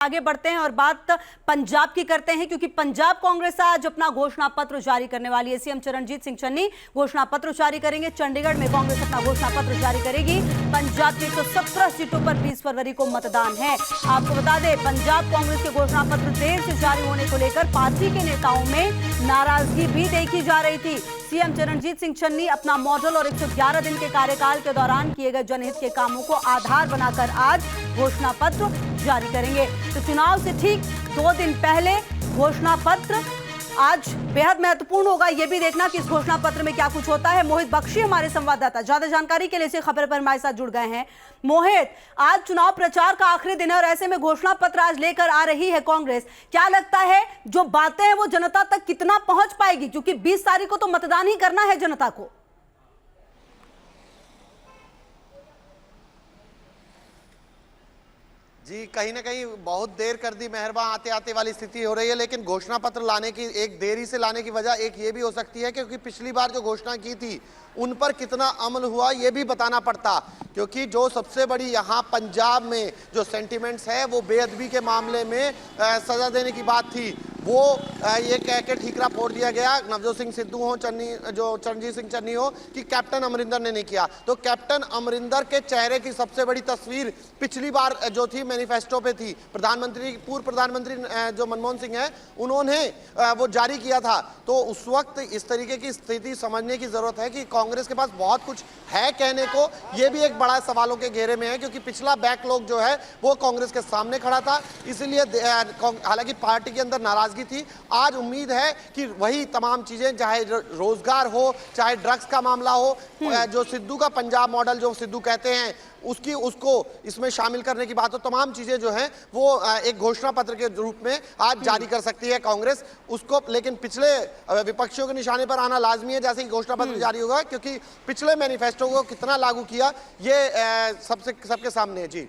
आगे बढ़ते हैं और बात पंजाब की करते हैं, क्योंकि पंजाब कांग्रेस आज अपना घोषणा पत्र जारी करने वाली है। सीएम चरणजीत सिंह चन्नी घोषणा पत्र जारी करेंगे। चंडीगढ़ में कांग्रेस अपना घोषणा पत्र जारी करेगी। पंजाब की 117 सीटों पर 20 फरवरी को मतदान है। आपको बता दें, पंजाब कांग्रेस के घोषणा पत्र देर से जारी होने को लेकर पार्टी के नेताओं में नाराजगी भी देखी जा रही थी। सीएम चरणजीत सिंह चन्नी अपना मॉडल और 111 दिन के कार्यकाल के दौरान किए गए जनहित के कामों को आधार बनाकर आज घोषणा पत्र जारी करेंगे। तो चुनाव से ठीक 2 दिन पहले घोषणा पत्र आज बेहद महत्वपूर्ण होगा। यह भी देखना कि इस घोषणा पत्र में क्या कुछ होता है। मोहित बख्शी हमारे संवाददाता ज्यादा जानकारी के लिए इस खबर पर हमारे साथ जुड़ गए हैं। मोहित, आज चुनाव प्रचार का आखिरी दिन है और ऐसे में घोषणा पत्र आज लेकर आ रही है कांग्रेस। क्या लगता है जो बातें हैं वो जनता तक कितना पहुंच पाएगी, क्योंकि 20 तारीख को तो मतदान ही करना है जनता को? जी, कहीं ना कहीं बहुत देर कर दी मेहरबा आते आते वाली स्थिति हो रही है। लेकिन घोषणा पत्र लाने की एक देरी से लाने की वजह एक ये भी हो सकती है क्योंकि पिछली बार जो घोषणा की थी उन पर कितना अमल हुआ ये भी बताना पड़ता, क्योंकि जो सबसे बड़ी यहाँ पंजाब में जो सेंटिमेंट्स है वो बेअदबी के मामले में सजा देने की बात थी, वो ये कह के ठीकरा फोड़ दिया गया। नवजोत सिंह सिद्धू हो, चरणजीत सिंह चन्नी हो कि कैप्टन अमरिंदर ने नहीं किया। तो कैप्टन अमरिंदर के चेहरे की सबसे बड़ी तस्वीर पिछली बार जो थी मैनिफेस्टो पे थी। पूर्व प्रधानमंत्री जो मनमोहन सिंह है उन्होंने वो जारी किया था। तो उस वक्त इस तरीके की स्थिति समझने की जरूरत है कि कांग्रेस के पास बहुत कुछ है कहने को। ये भी एक बड़ा सवालों के घेरे में है क्योंकि पिछला बैकलॉग जो है वो कांग्रेस के सामने खड़ा था। इसलिए हालांकि पार्टी के अंदर नाराजगी थी, आज उम्मीद है कि वही तमाम चीजें, चाहे रोजगार हो, चाहे ड्रग्स का मामला हो, जो सिद्धू का पंजाब मॉडल जो सिद्धू कहते हैं उसको इसमें शामिल करने की बात हो, तमाम चीजें जो हैं वो एक घोषणा पत्र के रूप में आज जारी कर सकती है कांग्रेस उसको। लेकिन पिछले विपक्षियों के निशाने पर आना लाजमी है जैसे ही घोषणा पत्र जारी होगा, क्योंकि पिछले मैनिफेस्टो को कितना लागू किया ये सबके सामने है। जी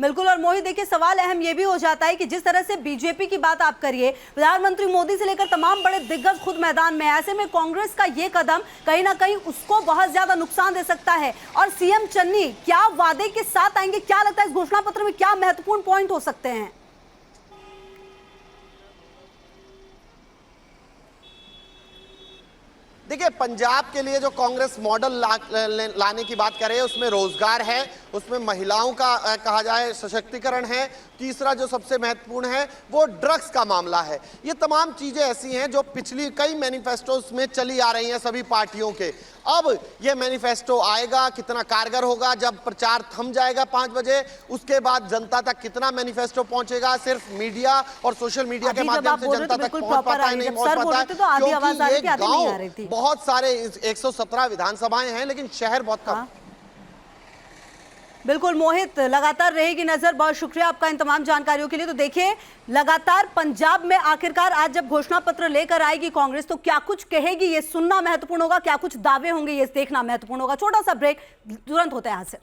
बिल्कुल। और मोहित, देखिए सवाल अहम ये भी हो जाता है कि जिस तरह से बीजेपी की बात आप करिए, प्रधानमंत्री मोदी से लेकर तमाम बड़े दिग्गज खुद मैदान में, ऐसे में कांग्रेस का ये कदम कहीं ना कहीं उसको बहुत ज्यादा नुकसान दे सकता है। और सीएम चन्नी क्या वादे के साथ आएंगे? क्या लगता है इस घोषणा पत्र में क्या महत्वपूर्ण पॉइंट हो सकते हैं? देखिए, पंजाब के लिए जो कांग्रेस मॉडल लाने की बात करे उसमें रोजगार है, उसमें महिलाओं का कहा जाए सशक्तिकरण है, तीसरा जो सबसे महत्वपूर्ण है वो ड्रग्स का मामला है। ये तमाम चीजें ऐसी हैं जो पिछली कई मैनिफेस्टोस में चली आ रही हैं सभी पार्टियों के। अब ये मैनिफेस्टो आएगा, कितना कारगर होगा जब प्रचार थम जाएगा 5 बजे, उसके बाद जनता तक कितना मैनिफेस्टो पहुंचेगा? सिर्फ मीडिया और सोशल मीडिया के माध्यम से जनता तक पहुंच पाता है, नहीं पहुंच पाता है, क्योंकि ये गांव बहुत सारे 117 विधानसभाएं हैं लेकिन शहर बहुत कम। बिल्कुल मोहित, लगातार रहेगी नजर। बहुत शुक्रिया आपका इन तमाम जानकारियों के लिए। तो देखिए, लगातार पंजाब में आखिरकार आज जब घोषणा पत्र लेकर आएगी कांग्रेस तो क्या कुछ कहेगी ये सुनना महत्वपूर्ण होगा, क्या कुछ दावे होंगे ये देखना महत्वपूर्ण होगा। छोटा सा ब्रेक, तुरंत होता है यहाँ से।